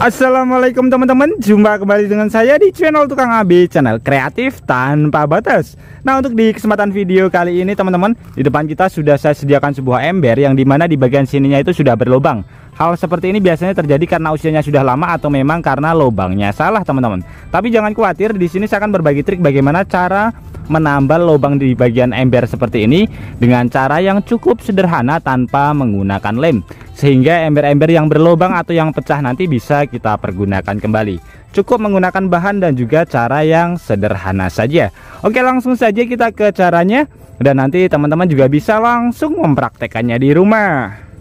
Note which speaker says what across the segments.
Speaker 1: Assalamualaikum teman-teman, jumpa kembali dengan saya di channel Tukang AB, channel kreatif tanpa batas. Nah, untuk di kesempatan video kali ini teman-teman, di depan kita sudah saya sediakan sebuah ember yang dimana di bagian sininya itu sudah berlubang. Hal seperti ini biasanya terjadi karena usianya sudah lama atau memang karena lubangnya salah teman-teman. Tapi jangan khawatir, di sini saya akan berbagi trik bagaimana cara menambal lubang di bagian ember seperti ini dengan cara yang cukup sederhana tanpa menggunakan lem, sehingga ember-ember yang berlubang atau yang pecah nanti bisa kita pergunakan kembali. Cukup menggunakan bahan dan juga cara yang sederhana saja. Oke, langsung saja kita ke caranya, dan nanti teman-teman juga bisa langsung mempraktekannya di rumah.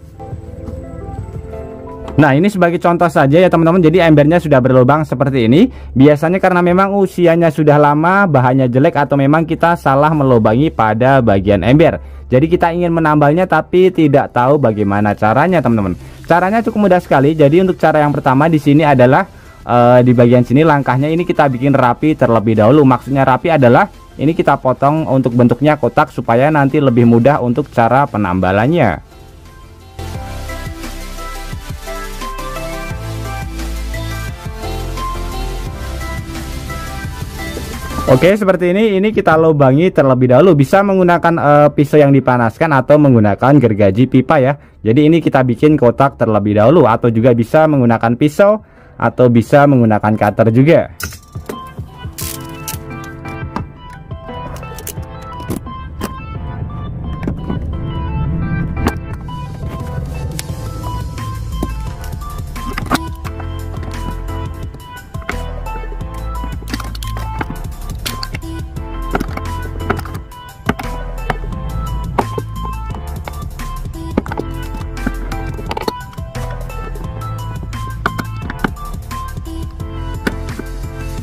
Speaker 1: Nah, ini sebagai contoh saja ya teman-teman. Jadi embernya sudah berlubang seperti ini. Biasanya karena memang usianya sudah lama, bahannya jelek, atau memang kita salah melubangi pada bagian ember. Jadi kita ingin menambalnya tapi tidak tahu bagaimana caranya teman-teman. Caranya cukup mudah sekali. Jadi untuk cara yang pertama di sini adalah di bagian sini langkahnya ini kita bikin rapi terlebih dahulu. Maksudnya rapi adalah ini kita potong untuk bentuknya kotak supaya nanti lebih mudah untuk cara penambalannya. Oke, seperti ini kita lubangi terlebih dahulu. Bisa menggunakan pisau yang dipanaskan atau menggunakan gergaji pipa ya. Jadi ini kita bikin kotak terlebih dahulu, atau juga bisa menggunakan pisau atau bisa menggunakan cutter juga.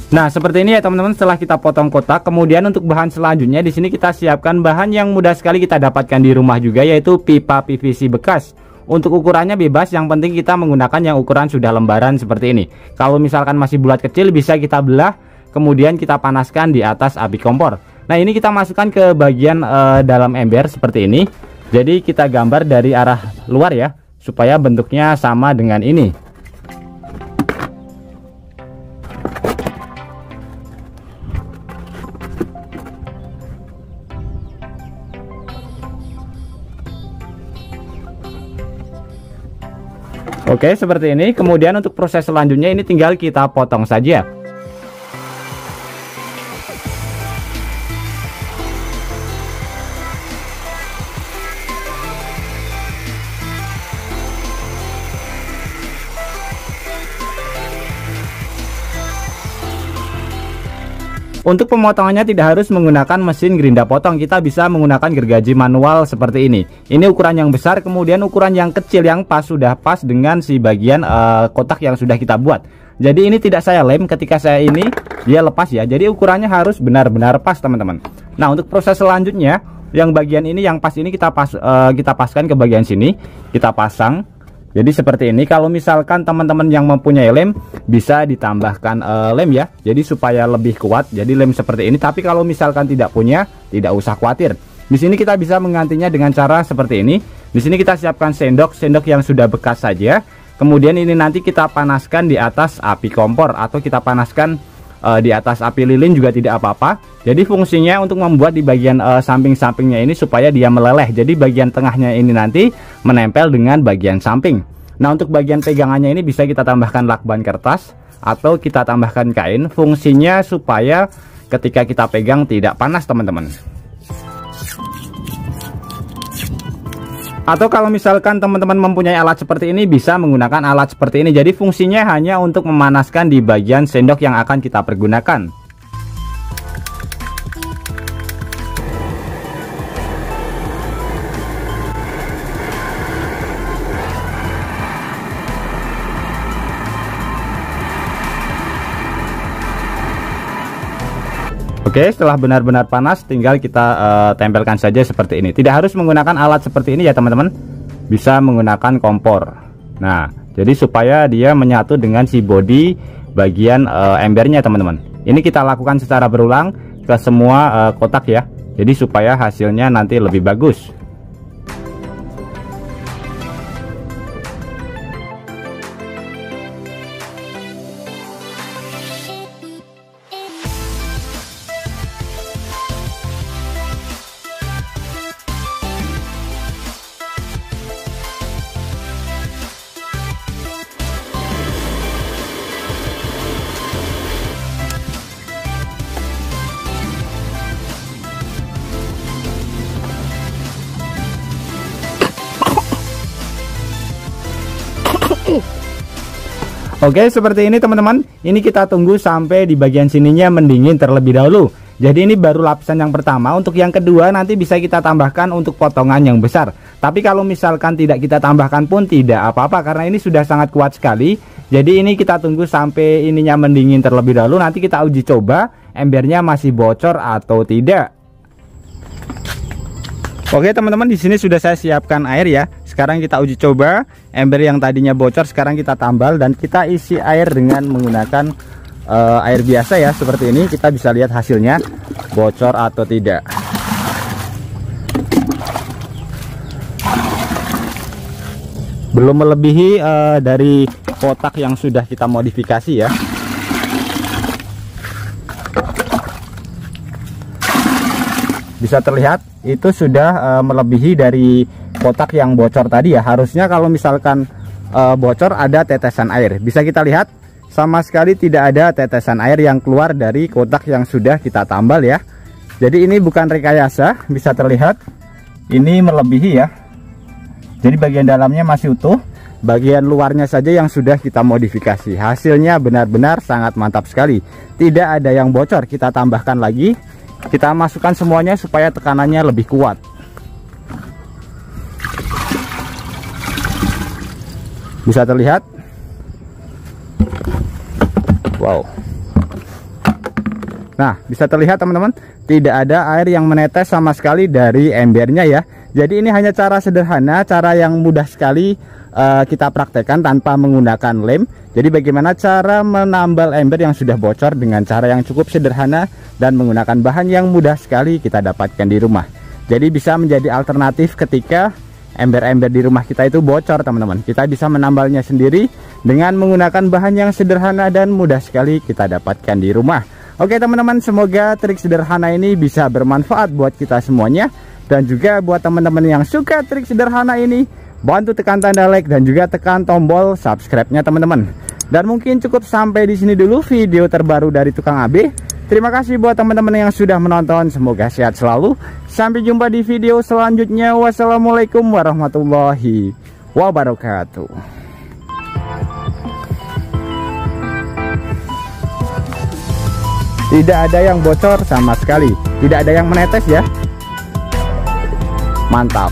Speaker 1: Nah, seperti ini ya teman-teman. Setelah kita potong kotak, kemudian untuk bahan selanjutnya di sini kita siapkan bahan yang mudah sekali kita dapatkan di rumah juga, yaitu pipa PVC bekas. Untuk ukurannya bebas, yang penting kita menggunakan yang ukuran sudah lembaran seperti ini. Kalau misalkan masih bulat kecil bisa kita belah, kemudian kita panaskan di atas api kompor. Nah, ini kita masukkan ke bagian dalam ember seperti ini. Jadi kita gambar dari arah luar ya, supaya bentuknya sama dengan ini. Oke, seperti ini. Kemudian untuk proses selanjutnya ini tinggal kita potong saja. Untuk pemotongannya tidak harus menggunakan mesin gerinda potong, kita bisa menggunakan gergaji manual seperti ini. Ini ukuran yang besar, kemudian ukuran yang kecil yang pas, sudah pas dengan si bagian kotak yang sudah kita buat. Jadi ini tidak saya lem, ketika saya ini dia lepas ya. Jadi ukurannya harus benar-benar pas teman-teman. Nah, untuk proses selanjutnya yang bagian ini yang pas ini kita paskan ke bagian sini, kita pasang. Jadi seperti ini. Kalau misalkan teman-teman yang mempunyai lem bisa ditambahkan lem ya, jadi supaya lebih kuat. Jadi lem seperti ini. Tapi kalau misalkan tidak punya, tidak usah khawatir. Di sini kita bisa menggantinya dengan cara seperti ini. Di sini kita siapkan sendok yang sudah bekas saja. Kemudian ini nanti kita panaskan di atas api kompor, atau kita panaskan di atas api lilin juga tidak apa-apa. Jadi fungsinya untuk membuat di bagian samping-sampingnya ini supaya dia meleleh. Jadi bagian tengahnya ini nanti menempel dengan bagian samping. Nah, untuk bagian pegangannya ini bisa kita tambahkan lakban kertas atau kita tambahkan kain. Fungsinya supaya ketika kita pegang tidak panas teman-teman. Atau kalau misalkan teman-teman mempunyai alat seperti ini, bisa menggunakan alat seperti ini. Jadi fungsinya hanya untuk memanaskan di bagian sendok yang akan kita pergunakan. Oke, setelah benar-benar panas tinggal kita tempelkan saja seperti ini. Tidak harus menggunakan alat seperti ini ya teman-teman. Bisa menggunakan kompor. Nah, jadi supaya dia menyatu dengan si bodi bagian embernya teman-teman. Ini kita lakukan secara berulang ke semua kotak ya. Jadi supaya hasilnya nanti lebih bagus. Oke, seperti ini teman-teman. Ini kita tunggu sampai di bagian sininya mendingin terlebih dahulu. Jadi ini baru lapisan yang pertama. Untuk yang kedua nanti bisa kita tambahkan untuk potongan yang besar. Tapi kalau misalkan tidak kita tambahkan pun tidak apa-apa, karena ini sudah sangat kuat sekali. Jadi ini kita tunggu sampai ininya mendingin terlebih dahulu. Nanti kita uji coba embernya masih bocor atau tidak. Oke teman-teman, di sini sudah saya siapkan air ya. Sekarang kita uji coba ember yang tadinya bocor, sekarang kita tambal dan kita isi air dengan menggunakan air biasa ya, seperti ini. Kita bisa lihat hasilnya bocor atau tidak. Belum melebihi dari kotak yang sudah kita modifikasi ya. Bisa terlihat itu sudah melebihi dari kotak yang bocor tadi ya. Harusnya kalau misalkan bocor ada tetesan air. Bisa kita lihat sama sekali tidak ada tetesan air yang keluar dari kotak yang sudah kita tambal ya. Jadi ini bukan rekayasa, bisa terlihat ini melebihi ya. Jadi bagian dalamnya masih utuh, bagian luarnya saja yang sudah kita modifikasi. Hasilnya benar-benar sangat mantap sekali. Tidak ada yang bocor. Kita tambahkan lagi. Kita masukkan semuanya supaya tekanannya lebih kuat. Bisa terlihat. Wow. Nah, bisa terlihat teman-teman, tidak ada air yang menetes sama sekali dari embernya ya. Jadi ini hanya cara sederhana, cara yang mudah sekali kita praktekkan tanpa menggunakan lem. Jadi bagaimana cara menambal ember yang sudah bocor dengan cara yang cukup sederhana dan menggunakan bahan yang mudah sekali kita dapatkan di rumah. Jadi bisa menjadi alternatif ketika ember-ember di rumah kita itu bocor teman-teman. Kita bisa menambalnya sendiri dengan menggunakan bahan yang sederhana dan mudah sekali kita dapatkan di rumah. Oke teman-teman, semoga trik sederhana ini bisa bermanfaat buat kita semuanya. Dan juga buat teman-teman yang suka trik sederhana ini, bantu tekan tanda like dan juga tekan tombol subscribe-nya teman-teman. Dan mungkin cukup sampai di sini dulu video terbaru dari Tukang AB. Terima kasih buat teman-teman yang sudah menonton. Semoga sehat selalu. Sampai jumpa di video selanjutnya. Wassalamualaikum warahmatullahi wabarakatuh. Tidak ada yang bocor sama sekali. Tidak ada yang menetes ya. Mantap.